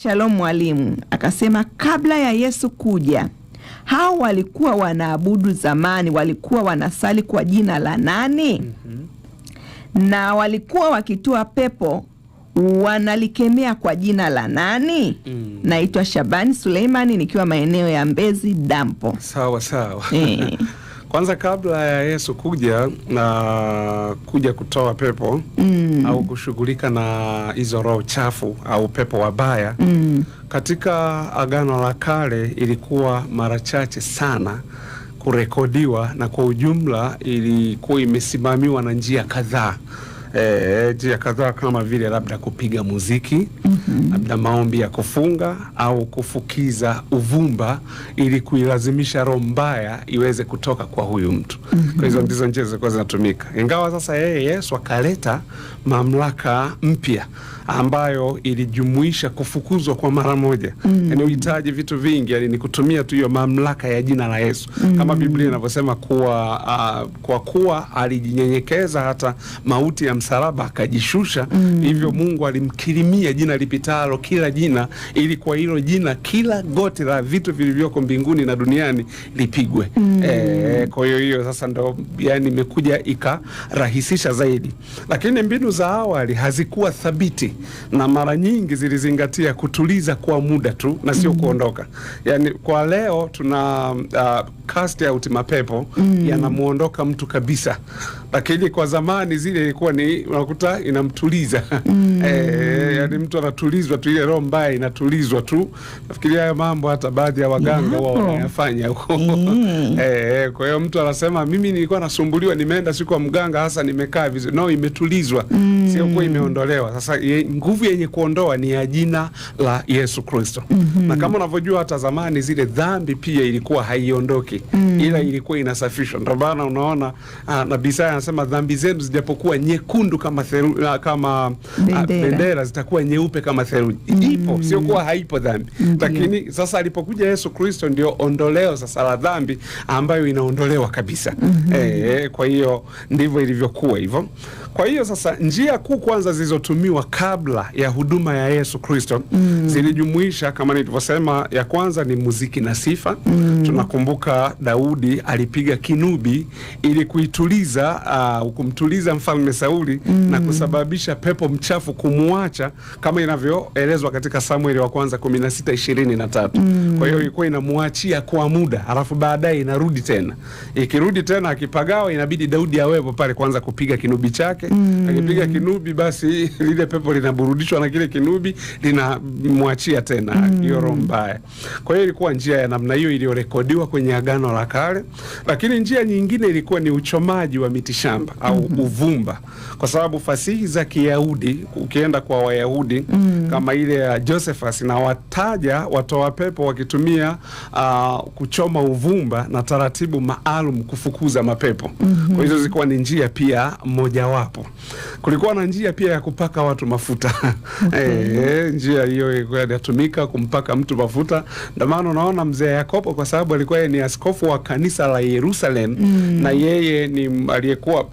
Shalom mwalimu. Akasema kabla ya Yesu kuja, hao walikuwa wanaabudu zamani, walikuwa wanasali kwa jina la nani? Na walikuwa wakitoa pepo wanalikemea kwa jina la nani? Naitwa Shabani Suleimani nikiwa maeneo ya Mbezi Dampo. Sawa sawa. Kwanza kabla ya Yesu kuja na kuja kutoa pepo au kushughulika na hizo roho chafu au pepo wabaya, katika Agano la Kale ilikuwa mara chache sana kurekodiwa, na kwa ujumla ilikuwa imesimamiwa na njia kadhaa. Njia kadhaa kama vile labda kupiga muziki, labda maombi ya kufunga au kufukiza uvumba ili kuilazimisha roho mbaya iweze kutoka kwa huyu mtu. Kwa hizo ndizo njia zilikuwa zinatumika. Ingawa sasa Yesu akaleta mamlaka mpya ambayo ilijumuisha kufukuzwa kwa mara moja. Yaani uhitaji vitu vingi, yani ni kutumia tu hiyo mamlaka ya jina la Yesu. Kama Biblia inavyosema kuwa kwa kuwa alijinyenyekeza hata mauti ya msalaba akajishusha, hivyo Mungu alimkirimia jina lipitalo kila jina, ili kwa hilo jina kila goti la vitu vilivyoko mbinguni na duniani lipigwe. Kwa hiyo sasa ndo yani imekuja ikarahisisha zaidi. Lakini mbinu za awali hazikuwa thabiti, na mara nyingi zilizingatia kutuliza kwa muda tu na sio kuondoka. Yani kwa leo tuna cast out mapepo yanamuondoka mtu kabisa, lakini kwa zamani zile ilikuwa ni unakuta inamtuliza. Yani mtu anatulizwa tu, ile roho mbaya inatulizwa tu. Nafikiria haya mambo hata baadhi ya waganga wao wanayafanya huko. Kwa hiyo mtu anasema mimi nilikuwa nasumbuliwa, nimeenda siku kwa mganga hasa nimekaa vizuri. No, imetulizwa. Sio kwa imeondolewa. Sasa nguvu yenye kuondoa ni ya jina la Yesu Kristo. Na kama unavyojua hata zamani zile dhambi pia ilikuwa haiondoki, ila ilikuwa inasafishwa. Ndio maana unaona Nabii Isaya anasema dhambi zenu zijapokuwa nyekundu kama bendera zitakuwa nyeupe kama theluji. Ipo, sio kuwa haipo dhambi. Lakini sasa alipokuja Yesu Kristo ndio ondoleo sasa la dhambi ambayo inaondolewa kabisa. Kwa hiyo ndivyo ilivyokuwa hivyo. Kwa hiyo sasa njia kuu kwanza zilizotumiwa kabla ya huduma ya Yesu Kristo zilijumuisha, kama nilivyosema, ya kwanza ni muziki na sifa. Tunakumbuka Daudi alipiga kinubi ili kuituliza kumtuliza mfalme Sauli na kusababisha pepo mchafu kumuacha, kama inavyoelezwa katika Samueli wa kwanza 16:23. Kwa hiyo ilikuwa inamuachia kwa muda, alafu baadaye inarudi tena. Ikirudi tena akipagawa, inabidi Daudi awepo pale kwanza kupiga kinubi chake. Akipiga kinubi, basi lile pepo linaburudishwa na kile kinubi, linamwachia tena hiyo roho mbaya. Kwa hiyo ilikuwa njia ya namna hiyo iliyorekodiwa kwenye Agano la Kale. Lakini njia nyingine ilikuwa ni uchomaji wa mitishamba au uvumba, kwa sababu fasihi za Kiyahudi, ukienda kwa Wayahudi kama ile ya Josephus, na wataja watoa pepo wakitumia kuchoma uvumba na taratibu maalum kufukuza mapepo. Kwa hizo zilikuwa ni njia pia mojawapo. Kulikuwa na njia pia ya kupaka watu mafuta. Njia hiyo ilikuwa inatumika kumpaka mtu mafuta. Ndio maana unaona mzee Yakobo, kwa sababu alikuwa ni askofu wa kanisa la Yerusalem, na yeye ni aliyekuwa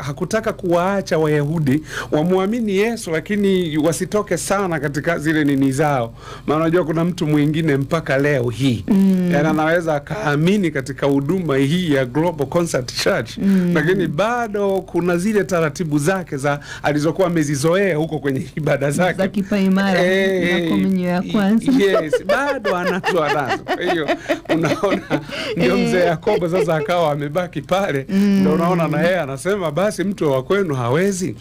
hakutaka kuwaacha Wayahudi wamuamini Yesu, lakini wasitoke sana katika zile nini zao. Maana unajua kuna mtu mwingine mpaka leo hii yani anaweza akaamini katika huduma hii ya Global Concert Church, lakini bado kuna zile taratibu zake za alizokuwa amezizoea huko kwenye ibada zake za kipaimara na komunyo ya kwanza. Bado anazo. Kwa hiyo unaona ndio mzee Yakobo sasa akawa amebaki pale. Ndio unaona na yeye anasema basi mtu wa kwenu hawezi,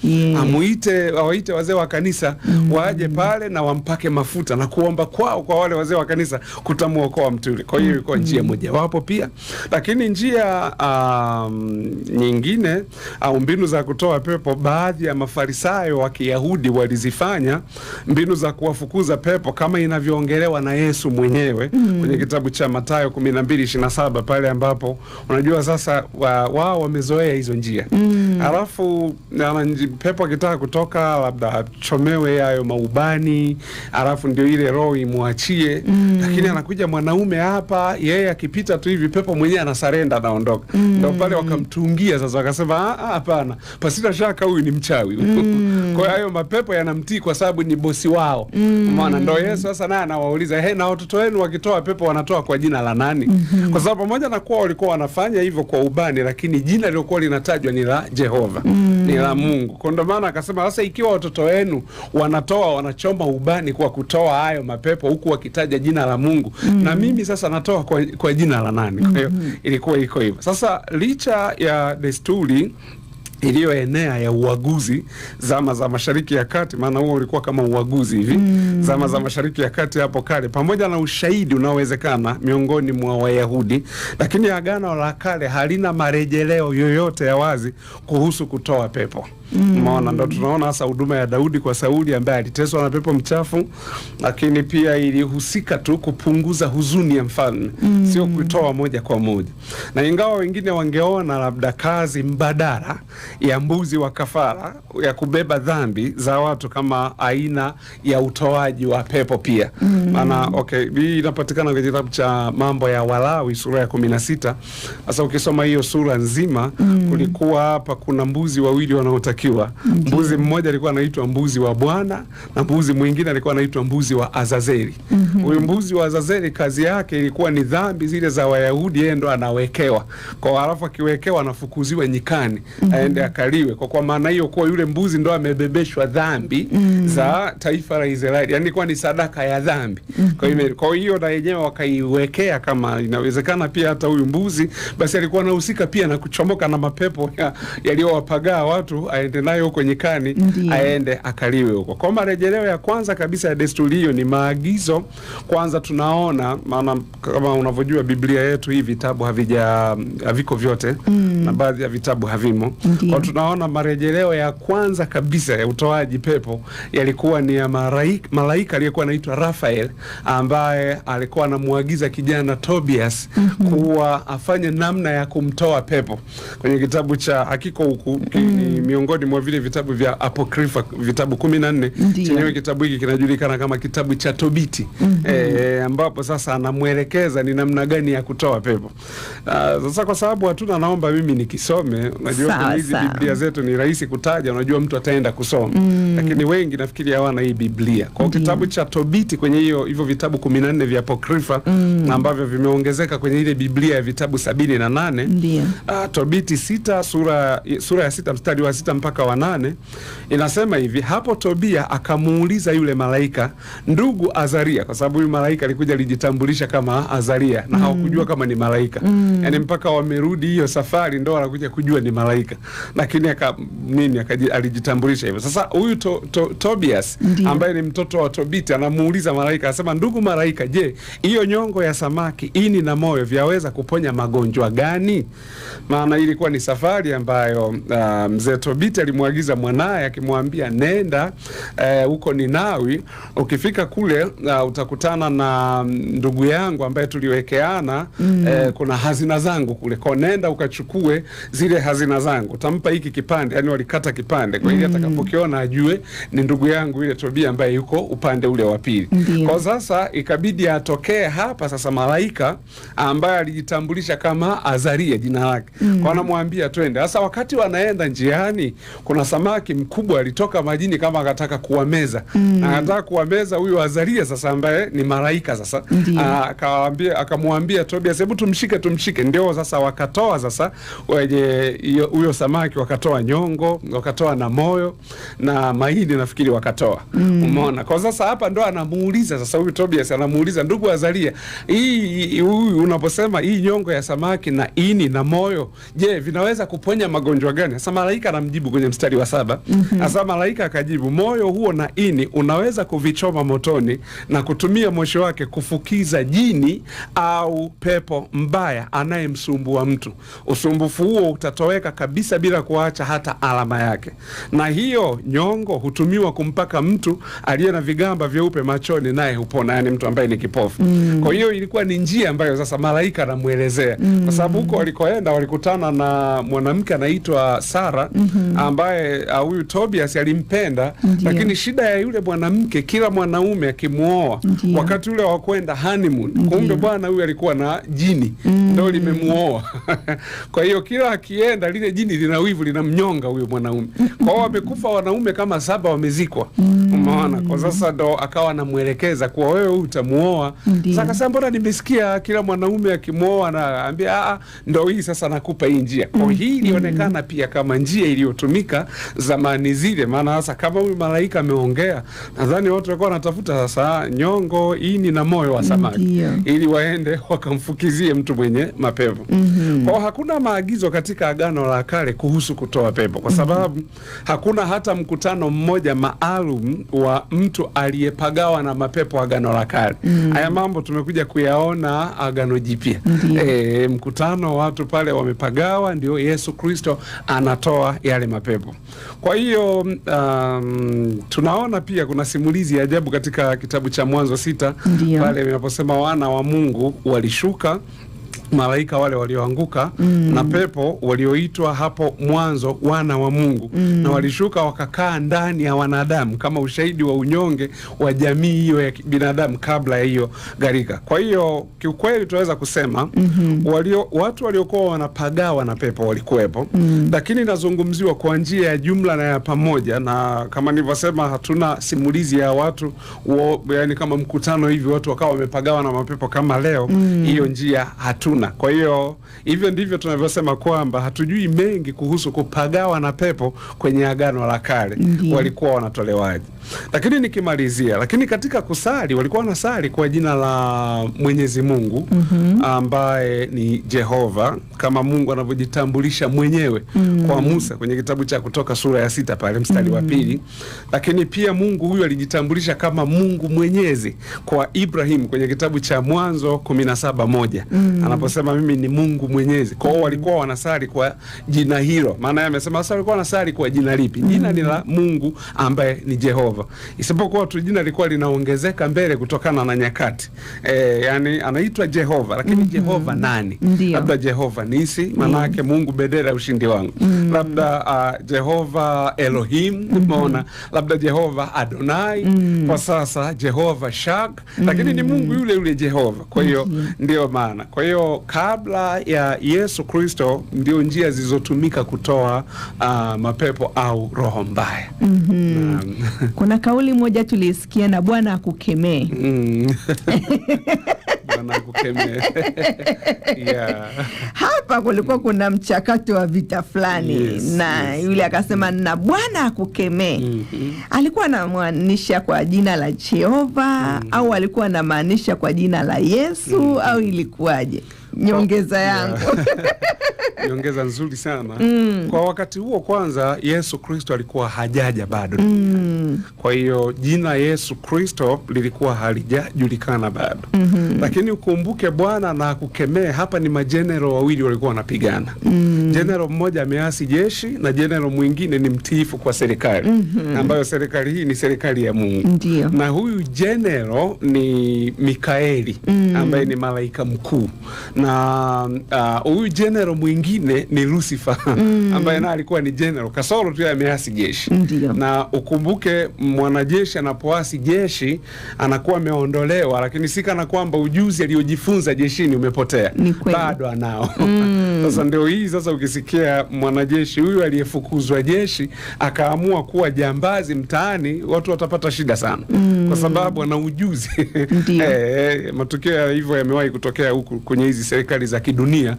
awaite wazee wa kanisa waje pale na wampake mafuta, na kuomba kwao kwa wale wazee wa kanisa kutamuokoa mtu yule. Kwa hiyo ilikuwa njia moja wapo pia. Lakini njia nyingine au mbinu za kutoa pepo, baadhi ya Mafarisayo wa Kiyahudi walizifanya mbinu za kuwafukuza pepo kama inavyoongelewa na Yesu mwenyewe kwenye kitabu cha Mathayo 12:27, pale ambapo unajua sasa wao wamezoea hizo njia. Alafu pepo akitaka kutoka labda achomewe hayo maubani, alafu ndio ile roho imwachie. Lakini anakuja mwanaume hapa, yeye akipita tu hivi pepo mwenyewe anasarenda, anaondoka. Ndio pale wakamtungia sasa, wakasema hapana, pasina shaka huyu ni mchawi. Kwa hiyo mapepo yanamtii kwa sababu ni bosi wao. Maana ndio Yesu sasa naye anawauliza, na watoto wenu wakitoa pepo wanatoa kwa jina la nani? Kwa sababu pamoja na kuwa walikuwa wanafanya hivyo kwa ubani, lakini jina lilokuwa linatajwa ni la Jehova, ni la Mungu. Kwa ndio maana akasema sasa, ikiwa watoto wenu wanachoma ubani kwa kutoa hayo mapepo huku wakitaja jina la Mungu, na mimi sasa natoa kwa jina la nani? Kwa hiyo ilikuwa iko hivyo. Sasa licha ya desturi iliyoenea ya uaguzi zama za Mashariki ya Kati, maana huo ulikuwa kama uaguzi hivi zama za Mashariki ya Kati hapo kale, pamoja na ushahidi unaowezekana miongoni mwa Wayahudi, lakini Agano la Kale halina marejeleo yoyote ya wazi kuhusu kutoa pepo. Maana ndo tunaona hasa huduma ya Daudi kwa Sauli ambaye aliteswa na pepo mchafu, lakini pia ilihusika tu kupunguza huzuni ya mfalme, sio kutoa moja kwa moja. Na ingawa wengine wangeona labda kazi mbadala ya mbuzi wa kafara ya kubeba dhambi za watu kama aina ya utoaji wa pepo pia. Maana hii inapatikana kwenye kitabu cha Mambo ya Walawi sura ya 16. Sasa ukisoma hiyo sura nzima, kulikuwa hapa kuna mbuzi wawili wanaotakiwa. Mbuzi mmoja alikuwa anaitwa mbuzi wa Bwana na mbuzi mwingine alikuwa anaitwa mbuzi wa Azazeli. Huyu mbuzi wa Azazeli kazi yake ilikuwa ni dhambi zile za Wayahudi, yeye ndo anawekewa. Kwa halafu akiwekewa anafukuziwa nyikani, aende akaliwe. Kwa maana hiyo kwa yule mbuzi ndo amebebeshwa dhambi za taifa la Israeli. Yaani ilikuwa ni sadaka ya dhambi. Kwa hiyo na yenyewe wakaiwekea, kama inawezekana pia hata huyu mbuzi basi alikuwa anahusika pia na kuchomoka na mapepo yaliyowapagaa watu, aende nayo huko nyikani, aende akaliwe huko. Kwa marejeleo ya kwanza kabisa ya desturi hiyo ni maagizo. Kwanza tunaona, maana kama unavyojua Biblia yetu hii vitabu haviko vyote, na baadhi ya vitabu havimo. Kwa tunaona marejeleo ya kwanza kabisa ya utoaji pepo yalikuwa ni ya malaika aliyekuwa anaitwa Rafael, ambaye alikuwa anamuagiza kijana Tobias kuwa afanye namna ya kumtoa pepo. Kwenye kitabu cha Hakiko huku ni miongoni mwa vile vitabu vya Apokrifa, vitabu 14. Chenyewe kitabu hiki kinajulikana kama kitabu cha Tobiti, ambapo sasa anamuelekeza ni namna gani ya kutoa pepo. Sasa kwa sababu hatuna, naomba mimi nikisome. Unajua hizi Biblia zetu ni rahisi kutaja, unajua mtu ataenda kusoma. Lakini wengi nafikiri hawana hii Biblia. Kwa kitabu cha Tobiti kwenye hivyo vitabu 14 vya Apokrifa, ambavyo vimeongezeka kwenye ile Biblia ya vitabu 78. Tobiti 6 sura ya 6 mstari wa 6 mpaka wa 8 inasema hivi: hapo Tobia akamuuliza yule malaika, ndugu Azaria, kwa sababu huyu malaika alikuja alijitambulisha kama Azaria na hawakujua kama ni malaika. Yaani mpaka wamerudi hiyo safari ndo anakuja kujua ni malaika, lakini alijitambulisha hivyo. Sasa huyu Tobias ambaye ni mtoto wa Tobiti anamuuliza malaika, anasema, ndugu malaika, je, hiyo nyongo ya samaki, ini na moyo vyaweza kuponya magonjwa gani? Maana ilikuwa ni safari ambayo mzee Tobiti alimwagiza mwanae akimwambia, nenda huko Ninawi, ukifika kule utakutana na ndugu yangu ambaye tuliwekeana, kuna hazina zangu kule, kwa nenda ukachukue zile hazina zangu, utampa hiki kipande. Yani walikata kipande kwa hiyo atakapokiona ajue ni ndugu yangu ile Tobia ambaye yuko upande ule wa pili. Kwa sasa ikabidi atokee hapa sasa malaika ambaye alijitambulisha kama Azaria jina lake. Kwa anamwambia twende. Sasa wakati wanaenda njiani, kuna samaki mkubwa alitoka majini kama akataka kuwameza. Anataka kuwameza huyu Azaria sasa ambaye ni malaika sasa. Akamwambia Tobias, hebu tumshike. Ndio sasa wakatoa sasa huyo samaki, wakatoa nyongo, wakatoa na moyo na mahindi nafikiri wakatoa. Umeona? Kwa sasa hapa ndo anamuuliza sasa huyu Tobias, anamuuliza, ndugu Azaria, huyu unaposema hii nyongo ya samaki na ini na moyo, je, vinaweza kuponya magonjwa gani? Sasa malaika anamjibu kwenye mstari wa 7. Asa malaika akajibu, moyo huo na ini unaweza kuvichoma motoni na kutumia moshi wake kufukiza jini au pepo mbaya anayemsumbua mtu. Usumbufu huo utatoweka kabisa bila kuacha hata alama yake. Na hiyo nyongo hutumiwa kumpaka mtu aliye na vigamba vyeupe machoni, naye hupona, yani mtu ambaye ni kipofu. Kwa hiyo ilikuwa ni njia ambayo sasa malaika anamuelezea, kwa sababu huko walikoenda walikutana na mwanamke anaitwa Sara, ambaye huyu Tobias alimpenda. Lakini shida ya yule mwanamke, kila mwanaume akimuoa wakati ule wa kwenda honeymoon, kumbe bwana huyu alikuwa na jini ndio limemuoa. Kwa hiyo kila akienda lile jini lina wivu, linamnyonga huyo mwanaume. Kwa hiyo wamekufa wanaume kama 7 wamezikwa. Umeona? Kwa sasa ndo akawa anamuelekeza kwa wewe utamuoa. Sasa akasema mbona nimesikia kila mwanaume akimuoa na ambia ndo hii sasa nakupa hii njia. Kwa hii ilionekana pia kama njia iliyotumika zamani zile, maana sasa kama huyu malaika ameongea, nadhani watu walikuwa wanatafuta sasa nyongo, ini na moyo wa samaki ili waende wakamfukizie mtu mwenye mapepo. Kwa hakuna maagizo katika Agano la Kale kuhusu kutoa pepo, kwa sababu hakuna hata mkutano mmoja maalum wa mtu aliyepagawa na mapepo Agano la Kale. Haya mambo tumekuja kuyaona Agano Jipya. Mkutano watu pale wamepagawa, ndio Yesu Kristo anatoa yale mapepo. Kwa hiyo tunaona pia kuna simulizi ya ajabu katika kitabu cha Mwanzo 6 pale inaposema wana wa Mungu walishuka, malaika wale walioanguka na pepo walioitwa hapo mwanzo wana wa Mungu, na walishuka wakakaa ndani ya wanadamu kama ushahidi wa unyonge wa jamii hiyo ya binadamu kabla ya hiyo gharika. Kwa hiyo kiukweli tunaweza kusema watu waliokuwa wanapagawa na pepo walikuwepo, lakini nazungumziwa kwa njia ya jumla na ya pamoja, na kama nilivyosema hatuna simulizi ya watu yani kama mkutano hivi watu wakawa wamepagawa na mapepo kama leo. Hiyo njia hatuna. Kwa hiyo hivyo ndivyo tunavyosema kwamba hatujui mengi kuhusu kupagawa na pepo kwenye Agano la Kale. Walikuwa wanatolewaje? Lakini nikimalizia, lakini katika kusali walikuwa wanasali kwa jina la Mwenyezi Mungu ambaye ni Jehova, kama Mungu anavyojitambulisha mwenyewe kwa Musa kwenye kitabu cha Kutoka sura ya 6 pale mstari wa 2. Lakini pia Mungu huyu alijitambulisha kama Mungu Mwenyezi kwa Ibrahim kwenye kitabu cha Mwanzo 17:1 anaposema mimi ni Mungu Mwenyezi. Kwa hiyo walikuwa wanasali kwa jina hilo. Maana yeye amesema sasa walikuwa wanasali kwa jina lipi? Jina ni la Mungu ambaye ni Jehova. Isipokuwa tu jina lilikuwa linaongezeka mbele kutokana na nyakati. Yani anaitwa Jehova, lakini Jehova nani? Labda Jehova Nisi, maana yake Mungu bendera ya ushindi wangu. Labda Jehova Elohim, umeona? Labda Jehova Adonai, kwa sasa Jehova Shag, lakini ni Mungu yule yule Jehova. Kwa hiyo ndio maana. Kwa hiyo kabla ya Yesu Kristo ndio njia zilizotumika kutoa mapepo au roho mbaya. Kuna kauli moja tulisikia, na Bwana akukemee. Bwana akukemee. Hapa kulikuwa kuna mchakato wa vita fulani, na yule akasema na Bwana akukemee. Alikuwa anamaanisha kwa jina la Jehova au alikuwa anamaanisha kwa jina la Yesu au ilikuwaje? Nyongeza yangu. Nyongeza nzuri sana. Kwa wakati huo kwanza Yesu Kristo alikuwa hajaja bado. Kwa hiyo jina Yesu Kristo lilikuwa halijajulikana bado. Lakini ukumbuke Bwana na akukemee, hapa ni majenerali wawili walikuwa wanapigana. Jenerali mmoja ameasi jeshi na jenerali mwingine ni mtiifu kwa serikali, ambayo serikali hii ni serikali ya Mungu. Na huyu jenerali ni Mikaeli ambaye ni malaika mkuu, na huyu jenerali mwingine ni Lucifer ambaye na alikuwa ni jenerali kasoro tu ameasi jeshi. Na ukumbuke mwanajeshi anapoasi jeshi anakuwa ameondolewa, lakini si kana kwamba ujuzi aliojifunza jeshini umepotea, bado anao. Sasa ndio hii sasa ukisikia mwanajeshi huyu aliyefukuzwa jeshi akaamua kuwa jambazi mtaani, watu watapata shida sana. kwa sababu ana ujuzi. Matukio ya hivyo yamewahi kutokea huku kwenye hizi serikali za kidunia.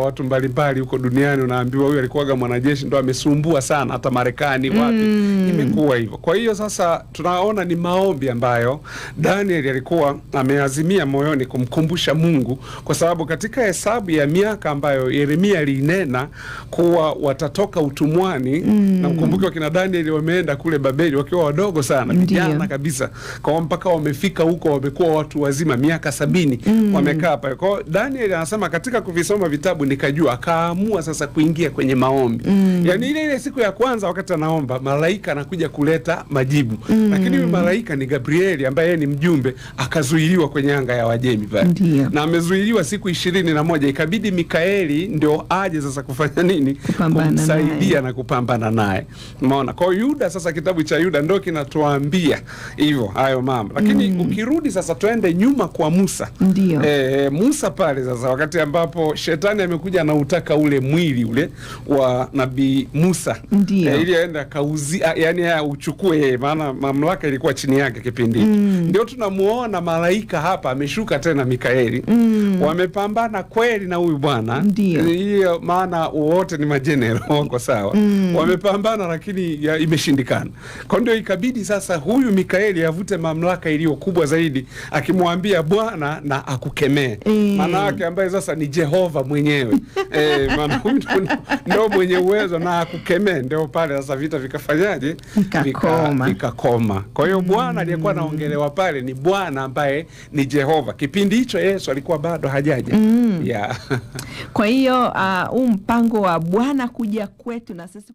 Watu mbalimbali huko duniani unaambiwa huyu alikuwaga mwanajeshi ndo amesumbua sana hata Marekani wapi. Imekuwa hivyo. Kwa hiyo sasa tunaona ni maombi ambayo Daniel alikuwa ameazimia moyoni kumkumbusha Mungu, kwa sababu katika hesabu ya miaka ambayo Yeremia alinena kuwa watatoka utumwani, na mkumbuke wakina Daniel wameenda kule Babeli wakiwa wadogo sana, vijana kabisa, kwa mpaka wamefika huko wamekuwa watu wazima miaka 70 wamekaa pale. Kwa Daniel anasema katika kuvisoma vitabu nikajua, akaamua sasa kuingia kwenye maombi. Yani ile siku ya kwanza wakati anaomba, malaika anakuja kuleta majibu. Lakini huyu malaika ni Gabrieli ambaye ni mjumbe, akazuiliwa kwenye anga ya Wajemi pale. Na amezuiliwa siku 21, ikabidi Mikaeli ndio aje sasa kufanya nini? Kumsaidia na kupambana naye. Umeona? Kwa Yuda sasa, kitabu cha Yuda ndio kinatuambia hivyo hayo mambo. Lakini ukirudi sasa tuende nyuma kwa Musa. Musa pale sasa wakati ambapo shetani amekuja na utaka ule mwili ule wa nabii Musa, ili aende akauzia, yani uchukue yeye, maana mamlaka ilikuwa chini yake kipindi. Ndio tunamuona malaika hapa ameshuka tena Mikaeli. Wamepambana kweli na huyu bwana. Hiyo maana wote ni majenerali wako sawa. Wamepambana lakini imeshindikana. Kwa ndio ikabidi sasa huyu Mikaeli avute mamlaka iliyo kubwa zaidi, akimwambia Bwana na akukemee. Maana yake ambaye sasa ni Jehova mwenyewe. Maana huyu ndio mwenye uwezo na akukemee. Ndio pale sasa vita vikafanyaje? Vikakoma. Kwa hiyo Bwana aliyekuwa anaongelewa pale ni Bwana ambaye ni Jehova. Kipindi hicho Yesu alikuwa bado hajaja. Kwa hiyo mpango wa Bwana kuja kwetu na sisi